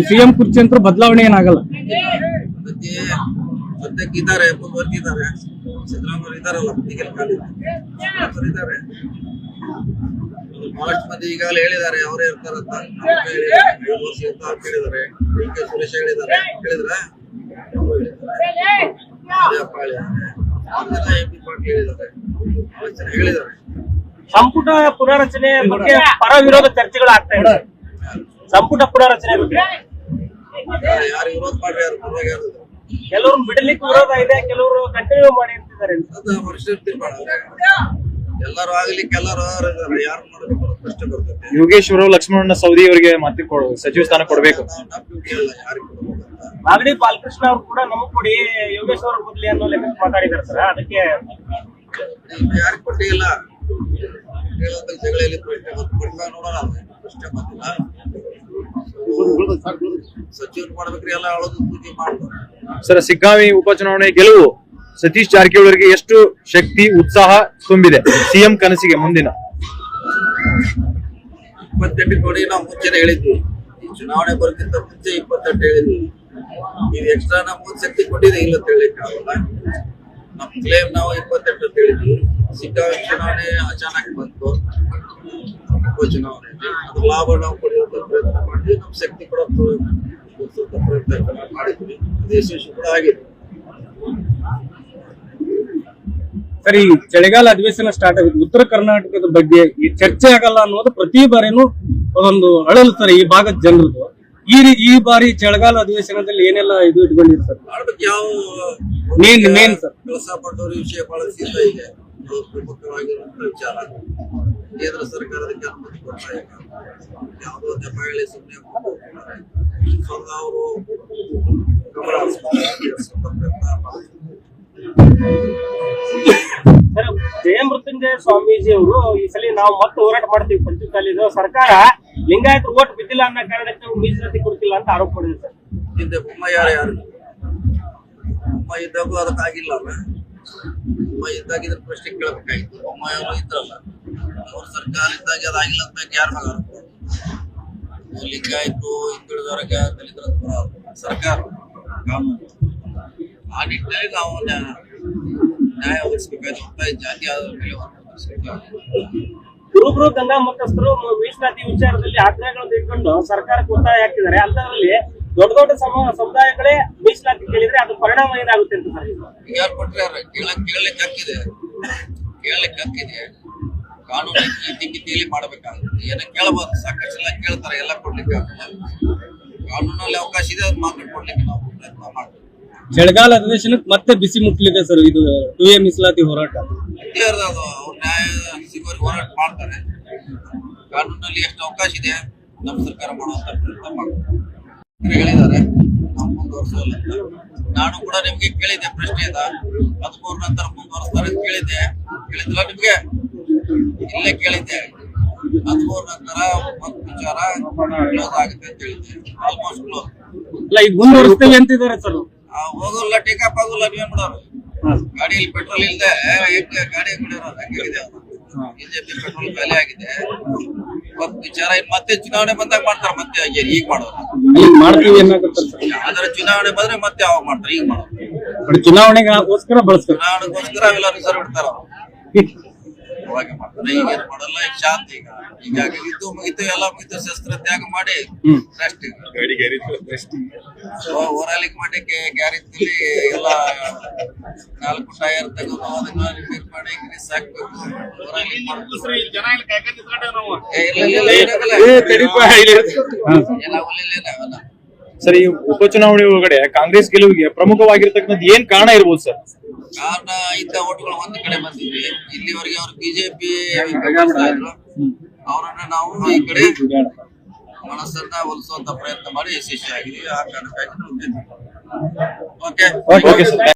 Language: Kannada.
ಸಿಎಂ ಕುರ್ಚಿ ಅಂತೂ ಬದಲಾವಣೆ ಏನಾಗಲ್ಲ. ಸದ್ಯಕ್ಕಿದ್ದಾರೆ, ಮುಂದುವರೆದಿದ್ದಾರೆ. ಸಿದ್ದರಾಮಯ್ಯ ಇದಾರಲ್ಲ, ಈಗೆಲ್ಲ ಖಾಲಿ ಇದ್ದಾರೆ. ಬಹಳಷ್ಟು ಮಂದಿ ಈಗಾಗಲೇ ಹೇಳಿದ್ದಾರೆ, ಅವರೇ ಇರ್ತಾರಂತ. 5 ವರ್ಷ ಅಂತ ಹೇಳಿದ್ದಾರೆ. ಡಿ.ಕೆ. ಸುರೇಶ್ ಹೇಳಿದ್ದಾರೆ. ಹೇಳಿದ್ರ ಹೇಳಿದ್ದಾರೆ. ಸಂಪುಟ ಪುನರಚನೆ ಬಗ್ಗೆ ಪರ ವಿರೋಧ ಚರ್ಚೆಗಳು ಆಗ್ತಾ ಇದೆ. ಸಂಪುಟ ಪುನರಚನೆ ಬಗ್ಗೆ ಯಾರು ವಿರೋಧ ಮಾಡ್ರಿ, ಯಾರು ಪರವಾಗಿ ಯಾರು? ಕೆಲವರು ಬಿಡಲಿಕ್ಕೆ ವಿರೋಧ ಇದೆ, ಕೆಲವರು ಕಂಟಿನ್ಯೂ ಮಾಡಿ ಅಂತಿದ್ದಾರೆ. ಎಲ್ಲರೂ ಆಗ್ಲಿಕ್ಕೆ ಎಲ್ಲರೂ ಯಾರು ಮಾಡಬೇಕು ಕಷ್ಟ ಬರ್ತದೆ. ಯೋಗೇಶ್ವರ ಲಕ್ಷ್ಮಣ ಸವದಿ ಅವರಿಗೆ ಮತ್ತೆ ಸಚಿವ ಸ್ಥಾನ ಕೊಡಬೇಕು. ಮಾಗಡಿ ಬಾಲಕೃಷ್ಣ ಅವರು ಕೂಡ ನಮಗ್ ಕೊಡಿ, ಯೋಗೇಶ್ವರ ಬದಲಿ ಅನ್ನೋ ಲೆಕ್ಕ ಮಾತಾಡಿದಾರೆ ಸರ್. ಅದಕ್ಕೆ ಯಾರಿಗೆ ಕೊಟ್ಟಿಲ್ಲ, ಜಗಳಲ್ಲಿ ನೋಡೋಣ, ಪ್ರಶ್ನೆ ಬಂದಿಲ್ಲ. ಸಚಿವರು ಮಾಡ್ಬೇಕ್ರಿ, ಎಲ್ಲ ಅಳೋದು ಪೂಜೆ ಮಾಡ್ತಾರೆ. ಸರ್, ಸಿಗ್ಗಾಂವಿ ಉಪಚುನಾವಣೆ ಗೆಲುವು ಸತೀಶ್ ಜಾರಕಿಹೊಳಿ ಅವರಿಗೆ ಎಷ್ಟು ಶಕ್ತಿ ಉತ್ಸಾಹ ತುಂಬಿದೆ ಸಿಎಂ ಕನಸಿಗೆ ಮುಂದಿನ? 28 ನೋಡಿ, ನಾವು ಮುಂಚೆನೆ ಹೇಳಿದ್ವಿ. ಈ ಚುನಾವಣೆ ಬರೋಕ್ಕಿಂತ ಮುಂಚೆ 28 ಹೇಳಿದ್ವಿ. ಇದು ಎಕ್ಸ್ಟ್ರಾ ನಮ್ಗೆ ಶಕ್ತಿ ಕೊಟ್ಟಿದೆ ಇಲ್ಲ ಅಂತ ಹೇಳಿಕ್ಕೆ ಆಗಲ್ಲ. ನಮ್ ಕ್ಲೇಮ್ ನಾವು 28 ಅಂತ ಹೇಳಿದ್ವಿ. ಸಿಗ್ಗಾಂವಿ ಚುನಾವಣೆ ಅಚಾನಕ್ ಬಂತು. ಉಪಚುನಾವಣೆ ಅದು ಲಾಭ ನಾವು ಪಡೆಯುವಂತ ಪ್ರಯತ್ನ ಮಾಡಿದ್ವಿ. ನಮ್ ಶಕ್ತಿ ಕೂಡ ಪ್ರಯತ್ನ ಮಾಡಿದ್ವಿ. ಅದು ಯಶಸ್ವಿ ಕೂಡ ಆಗಿದೆ. ಸರಿ, ಚಳಿಗಾಲ ಅಧಿವೇಶನ ಸ್ಟಾರ್ಟ್ ಆಗುತ್ತೆ. ಉತ್ತರ ಕರ್ನಾಟಕದ ಬಗ್ಗೆ ಈ ಚರ್ಚೆ ಆಗಲ್ಲ ಅನ್ನೋದು ಪ್ರತಿ ಬಾರಿನೂ ಒಂದು ಅಳಲು ಸರ್ ಈ ಭಾಗದ ಜನರದು. ಈ ಬಾರಿ ಚಳಿಗಾಲ ಅಧಿವೇಶನದಲ್ಲಿ ಏನೆಲ್ಲ ಇದು ಇಟ್ಕೊಂಡಿರ್ತಾರೆ? ಯಾವ ಮೇನ್ ಸರ್ ಕೆಲಸ ಪಟ್ಟವ್ರ ವಿಷಯ ಬಹಳ ಸೀತ ಇದೆ. ಪ್ರಮುಖವಾಗಿರುವಂತ ವಿಚಾರ. ಕೇಂದ್ರ ಸರ್ಕಾರದಕ್ಕೆ ಅನುಮತಿ ಕೊಡ್ತಾ ಇಲ್ಲ. ಯಾವುದೋ ನೆಪ ಹೇಳಿ ಸುಮ್ಮನೆ ಅವರು ಸರ್, ಜಯಮೃತ್ಯುಂಜಯ ಸ್ವಾಮೀಜಿ ಅವರು ಈ ಸಲ ನಾವು ಮತ್ತೆ ಹೋರಾಟ ಮಾಡ್ತೀವಿ ಪಂಚಕಾಲಿದು ಸರ್ಕಾರ ಲಿಂಗಾಯತ ಓಟ್ ಬಿದ್ದಿಲ್ಲ ಅನ್ನೋ ಕಾರಣಕ್ಕೆ ಮೀಸಲಾತಿ ಕೊಡ್ತಿಲ್ಲ ಅಂತ ಆರೋಪ ಮಾಡಿದೆ ಸರ್. ಹಿಂದೆ ಬೊಮ್ಮಾಯಿ ಯಾರು ಬೊಮ್ಮಾಯಿ ಇದ್ದಾಗೂ ಅದಕ್ಕಾಗಿಲ್ಲ ಅಲ್ಲ. ಬೊಮ್ಮಾಯಿ ಇದ್ದಾಗಿದ್ರೆ ಪ್ರಶ್ನೆ ಕೇಳಬೇಕಾಗಿತ್ತು. ಬೊಮ್ಮಾಯಿ ಅವರು ಇದ್ರಲ್ಲ, ಅವ್ರ ಸರ್ಕಾರ ಇದ್ದಾಗ ಅದಾಗಿಲ್ಲ ಅಂತ ಯಾರ ಮಗ ಲಿಂಗಾಯತು ಹಿಂದುಳಿದವರಿಗೆ ದಲಿತರ ಸರ್ಕಾರ ಕಾನೂನು ಆ ನಿಟ್ಟಿನಲ್ಲಿ ನಾವು ನ್ಯಾಯ ಒದಗಿಸಬೇಕಾದ ಜಾತಿ ಆಧಾರದ ಮೇಲೆ ಕುರುಬರು ಗಂಗಾ ಮತಸ್ಥರು ಮೀಸಲಾತಿ ವಿಚಾರದಲ್ಲಿ ಆಜ್ಞೆಗಳನ್ನು ಇಟ್ಕೊಂಡು ಸರ್ಕಾರಕ್ಕೆ ಒತ್ತಾಯ ಹಾಕಿದ್ದಾರೆ. ಅಂತದ್ರಲ್ಲಿ ದೊಡ್ಡ ದೊಡ್ಡ ಸಮುದಾಯಗಳೇ ಮೀಸಲಾತಿ ಕೇಳಿದ್ರೆ ಅದು ಪರಿಣಾಮ ಏನಾಗುತ್ತೆ ಅಂತ ಸರ್? ಯಾರು ಕೊಟ್ರೆ ಕೇಳಲಿಕ್ಕೆ ಹಕ್ಕಿದೆ. ಕಾನೂನು ನೀತಿಯಲ್ಲಿ ಮಾಡಬೇಕಾಗುತ್ತೆ. ಏನ ಕೇಳಬಹುದು, ಸಾಕಷ್ಟು ಎಲ್ಲ ಕೇಳ್ತಾರೆ, ಎಲ್ಲ ಕೊಡ್ಲಿಕ್ಕೆ ಆಗಲ್ಲ. ಕಾನೂನಲ್ಲಿ ಅವಕಾಶ ಇದೆ, ಅದು ಮಾತ್ರ ಕೊಡ್ಲಿಕ್ಕೆ ನಾವು ಪ್ರಯತ್ನ ಮಾಡ್ತೀವಿ. ಚಳಿಗಾಲ ಅಧಿವೇಶನಕ್ಕೆ ಮತ್ತೆ ಬಿಸಿ ಮುಟ್ಲಿದೆ ಸರ್ ಇದು 2A ಮೀಸಲಾತಿ ಹೋರಾಟ. ಅವ್ರು ನ್ಯಾಯ ಸಿಗೋರಿಗೆ ಹೋರಾಟ ಮಾಡ್ತಾರೆ. ಕಾನೂನಲ್ಲಿ ಎಷ್ಟು ಅವಕಾಶ ಇದೆ ನಮ್ಮ ಸರ್ಕಾರ ಮಾಡುವಂತ ಪ್ರಯತ್ನ ಮಾಡ್ತಾರೆ. ಹೇಳಿದ್ದಾರೆ ನಾವು ಮುಂದುವರ್ಸೋಲ್ಲ. ನಾನು ಕೂಡ ನಿಮ್ಗೆ ಕೇಳಿದ್ದೆ ಪ್ರಶ್ನೆ ಅದ 13 ನಂತರ ಮುಂದುವರಿಸ್ತಾರೆ ಅಂತ ಕೇಳಿದ್ದೆ. ಕೇಳಿದ್ದಿಲ್ಲ ನಿಮ್ಗೆ? ಇಲ್ಲೇ ಕೇಳಿದ್ದೆ. 13 ನಂತರ ಒಂದು ವಿಚಾರ ಕ್ಲೋಸ್ ಆಗುತ್ತೆ ಅಂತ ಹೇಳಿದ್ದೆ. Almost close. ಇಲ್ಲ, ಈಗ ಮುಂದುವರಿಸ್ತೇವೆ ಅಂತಿದ್ದಾರೆ ಸರ್. ಹೋಗಲ್ಲ, ಟೇಕಪ್ ಆಗೋಲ್ಲ. ನೀವೇನ್ ಮಾಡೋರು? ಗಾಡಿಯಲ್ಲಿ ಪೆಟ್ರೋಲ್ ಇಲ್ಲದೆ ಗಾಡಿ ಹಂಗಿದೆ. ಬಿಜೆಪಿ ಪೆಟ್ರೋಲ್ ಖಾಲಿ ಆಗಿದೆ. ವಿಚಾರ ಮತ್ತೆ ಚುನಾವಣೆ ಬಂದಾಗ ಮಾಡ್ತಾರೆ. ಮತ್ತೆ ಈಗ ಮಾಡೋರು ಮಾಡ್ತೀವಿ ಯಾವ್ದಾರ ಚುನಾವಣೆ ಬಂದ್ರೆ ಮತ್ತೆ ಯಾವಾಗ ಮಾಡ್ತಾರೆ? ಈಗ ಮಾಡೋರು ಚುನಾವಣೆಗೋಸ್ಕರ ಚುನಾವಣೆಗೋಸ್ಕರ ಅವೆಲ್ಲ ರಿಸರ್ವ್ ಇಡ್ತಾರ. ಅವಾಗ ಮಾಡ್ತಾರೆ. ಈಗೇನ್ ಮಾಡಲ್ಲ. ಈಗ ಶಾಂತಿ. ಈಗ ಇದ್ದು ಮುಗಿತು, ಎಲ್ಲ ಮುಗಿತು, ಶಸ್ತ್ರ ತ್ಯಾಗ ಮಾಡಿ ರೆಸ್ಟ್. ಓರಾಲಿಕ್ ಮಟ್ಟಕ್ಕೆ ಗ್ಯಾರೇಜ್ನಲ್ಲಿ ಎಲ್ಲ 4 ಟೈರ್ ತೆಗೆದು ಅದನ್ನ ರಿಪೇರ್ ಮಾಡಿ ಗ್ರೀಸ್ ಹಾಕ್ಬೇಕು. ಸರ್, ಈ ಉಪಚುನಾವಣೆ ಒಳಗಡೆ ಕಾಂಗ್ರೆಸ್ ಗೆಲುವಿಗೆ ಪ್ರಮುಖವಾಗಿರ್ತಕ್ಕಂಥ ಏನ್ ಕಾರಣ ಇರ್ಬೋದು ಸರ್? ಕಾರಣ ಇದ್ದ ಓಟ್ಗಳು ಒಂದು ಕಡೆ ಬಂದಿದ್ವಿ. ಇಲ್ಲಿವರೆಗೆ ಅವರು ಬಿಜೆಪಿ ಅವರನ್ನ ನಾವು ಈ ಕಡೆ ಮನಸ್ಸನ್ನ ಒಲಿಸುವಂತ ಪ್ರಯತ್ನ ಮಾಡಿ ಯಶಸ್ವಿ ಆಗಿದ್ದೀವಿ. ಆ ಕಾರಣಕ್ಕಾಗಿ ನಾವು